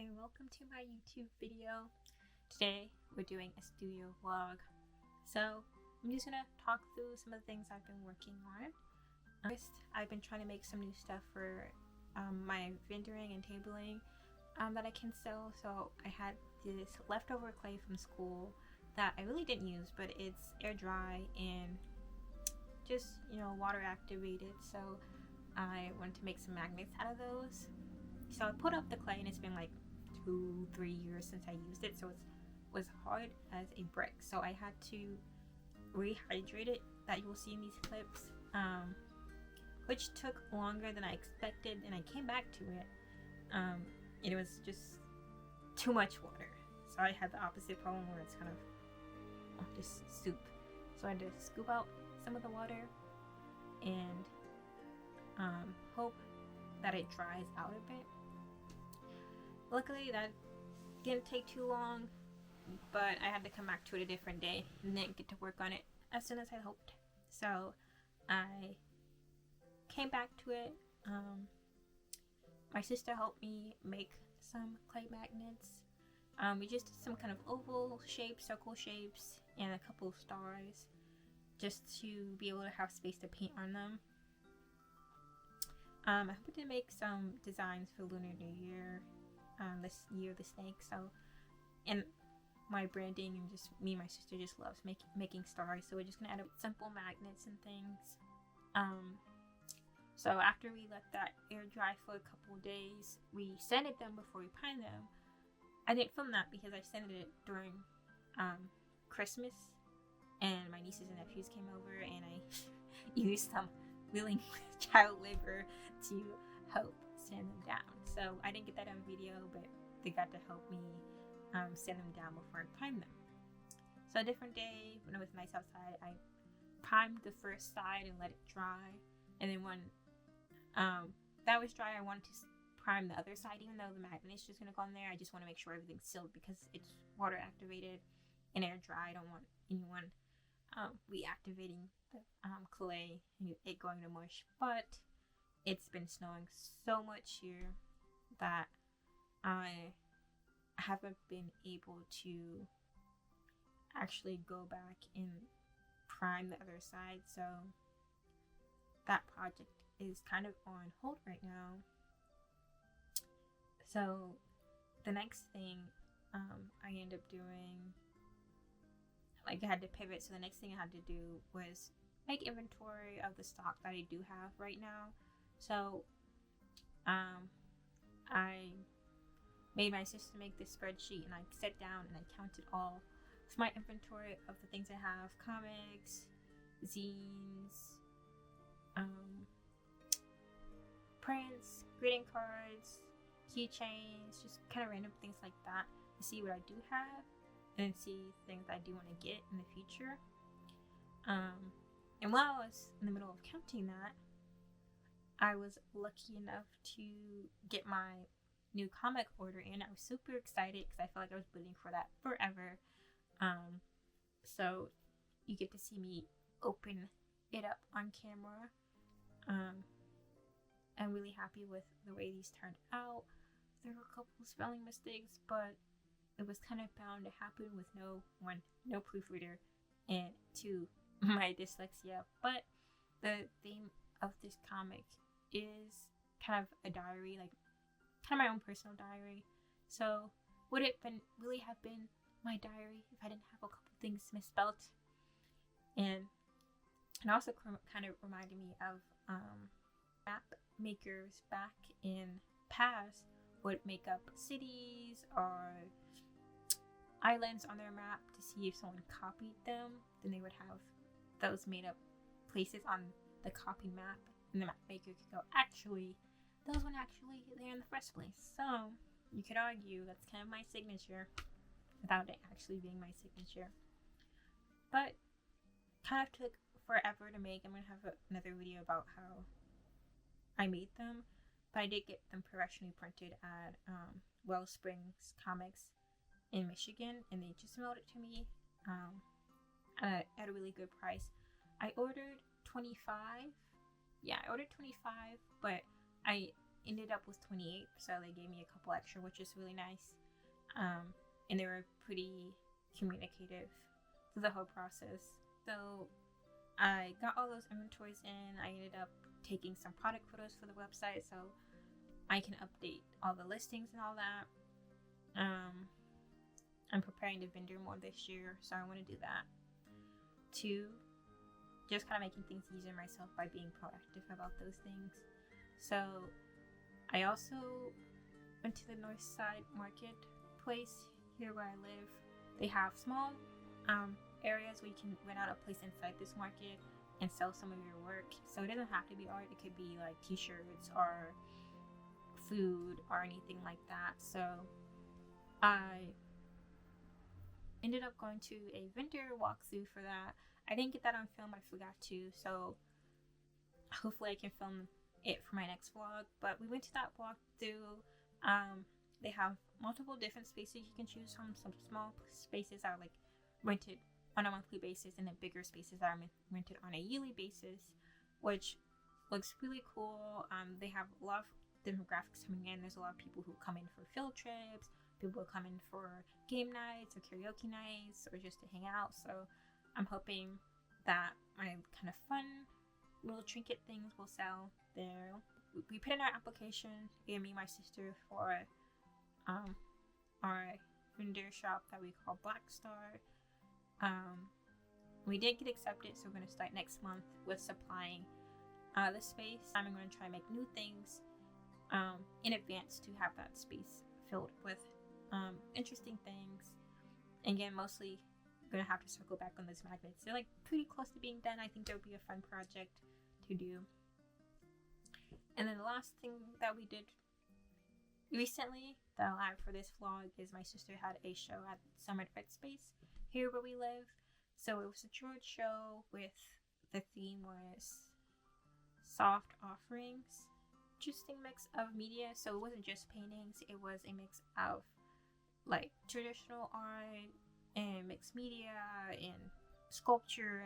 and welcome to my YouTube video. Today we're doing a studio vlog. So I'm just gonna talk through some of the things I've been working on. First, I've been trying to make some new stuff for my vendoring and tabling that I can sell. So I had this leftover clay from school that I really didn't use, but it's air dry and just, water activated. So I wanted to make some magnets out of those. So I put up the clay and it's been like 2-3 years since I used it, so it was hard as a brick. So I had to rehydrate it, that you will see in these clips, which took longer than I expected, and I came back to it. It was just too much water. So I had the opposite problem where it's kind of just soup. So I had to scoop out some of the water and hope that it dries out a bit. Luckily that didn't take too long, but I had to come back to it a different day and didn't get to work on it as soon as I hoped. So I came back to it. My sister helped me make some clay magnets. We just did some kind of oval shapes, circle shapes, and a couple of stars just to be able to have space to paint on them. I hope to make some designs for Lunar New Year this year, the snake. So, and my branding, and just me and my sister just loves making stars. So we're just gonna add up simple magnets and things. So after we let that air dry for a couple days, we sanded them before we primed them. I didn't film that because I sanded it during Christmas, and my nieces and nephews came over, and I used some willing child labor to help sand them down. So I didn't get that on video, but they got to help me sand them down before I primed them. So a different day, when it was nice outside, I primed the first side and let it dry. And then when that was dry, I wanted to prime the other side, even though the magnet's just going to go on there. I just want to make sure everything's sealed because it's water activated and air dry. I don't want anyone reactivating the clay and it going to mush. But it's been snowing so much here that I haven't been able to actually go back and prime the other side. So that project is kind of on hold right now. So the next thing I ended up doing, like, I had to pivot. So the next thing I had to do was make inventory of the stock that I do have right now. So I made my sister make this spreadsheet, and I sat down and I counted all of my inventory of the things I have: comics, zines, prints, greeting cards, keychains, just kind of random things like that, to see what I do have and see things I do want to get in the future. And while I was in the middle of counting that, I was lucky enough to get my new comic order in. I was super excited because I felt like I was waiting for that forever. So you get to see me open it up on camera. I'm really happy with the way these turned out. There were a couple of spelling mistakes, but it was kind of bound to happen with no proofreader, and to my dyslexia. But the theme of this comic is kind of a diary, like kind of my own personal diary. So would it really have been my diary if I didn't have a couple things misspelled? And it also kind of reminded me of map makers back in past would make up cities or islands on their map to see if someone copied them. Then they would have those made up places on the copied map, and the map maker could go, actually, those weren't actually there in the first place. So you could argue that's kind of my signature without it actually being my signature. But kind of took forever to make. I'm going to have another video about how I made them, but I did get them professionally printed at Wellsprings Comics in Michigan, and they just mailed it to me at a really good price. I ordered 25. Yeah, I ordered 25, but I ended up with 28, so they gave me a couple extra, which is really nice. And they were pretty communicative through the whole process. So I got all those inventories in. I ended up taking some product photos for the website so I can update all the listings and all that. I'm preparing to vendor more this year, so I want to do that. 2, just kind of making things easier myself by being proactive about those things. So I also went to the North Side Marketplace here where I live. They have small areas where you can rent out a place inside this market and sell some of your work. So it doesn't have to be art. It could be like t-shirts or food or anything like that. So I ended up going to a vendor walkthrough for that. I didn't get that on film. I forgot to. So hopefully I can film it for my next vlog. But we went to that walkthrough. They have multiple different spaces you can choose from. Some small spaces are like rented on a monthly basis, and then bigger spaces are rented on a yearly basis, which looks really cool. They have a lot of demographics coming in. There's a lot of people who come in for field trips, people come in for game nights or karaoke nights or just to hang out. So I'm hoping that my kind of fun little trinket things will sell there. We put in our application, me and my sister, for our vendor shop that we call Black Star. We did get accepted, so we're going to start next month with supplying the space. I'm going to try and make new things in advance to have that space filled with interesting things. Again, mostly I'm going to have to circle back on those magnets. They're like pretty close to being done. I think that would be a fun project to do. And then the last thing that we did recently that I'll add for this vlog is my sister had a show at Summit Art Space here where we live. So it was a short show with the theme was soft offerings. Interesting mix of media. So it wasn't just paintings, it was a mix of like traditional art and mixed media and sculpture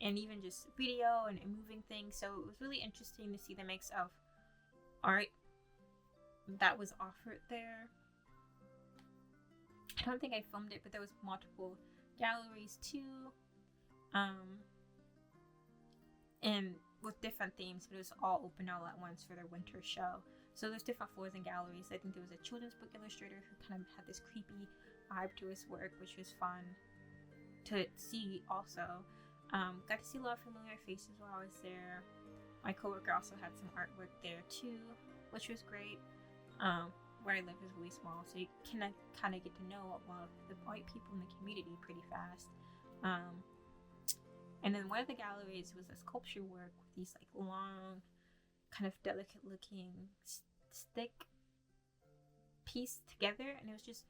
and even just video and moving things. So it was really interesting to see the mix of art that was offered there. I don't think I filmed it, but there was multiple galleries too, and with different themes, but it was all open all at once for their winter show. So there's different floors and galleries. I think there was a children's book illustrator who kind of had this creepy vibe to his work, which was fun to see also. Got to see a lot of familiar faces while I was there. My coworker also had some artwork there too, which was great. Where I live is really small, so you can kind of get to know a lot of the white people in the community pretty fast. And then one of the galleries was a sculpture work with these like long, kind of delicate looking stick pieced together, and it was just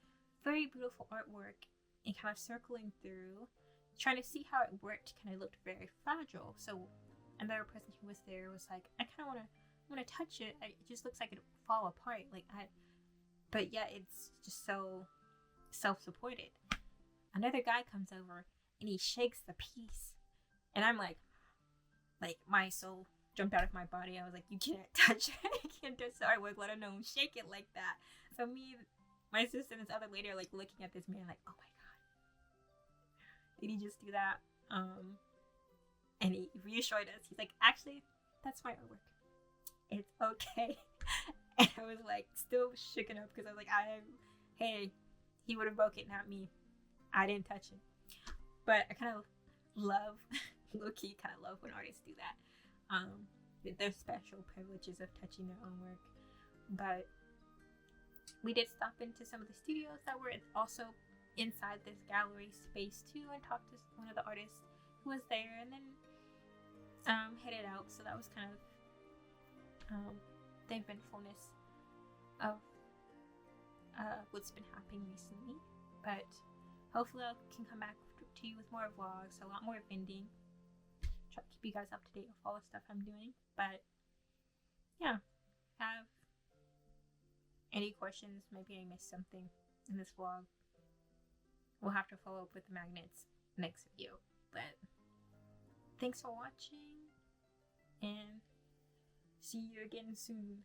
very beautiful artwork and kind of circling through, trying to see how it worked. Kind of looked very fragile. So another person who was there was like, I kind of want to touch it. It just looks like it would fall apart. But yet it's just so self-supported. Another guy comes over and he shakes the piece, and I'm like my soul jumped out of my body. I was like, you can't touch it. You can't touch the artwork, let alone shake it like that. So me, my sister, and this other lady are like looking at this man like, oh my god, did he just do that? And he reassured us. He's like, actually, that's my artwork. It's okay. And I was like still shaken up because I was like, hey, he would have broke it, not me. I didn't touch it. But I kind of love, low-key kind of love when artists do that. There's special privileges of touching their own work. But we did stop into some of the studios that were also inside this gallery space too, and talked to one of the artists who was there, and then headed out. So that was kind of the eventfulness of what's been happening recently. But hopefully I can come back to you with more vlogs, a lot more vending. Try to keep you guys up to date with all the stuff I'm doing. But yeah, have any questions? Maybe I missed something in this vlog. We'll have to follow up with the magnets next video. But thanks for watching, and see you again soon.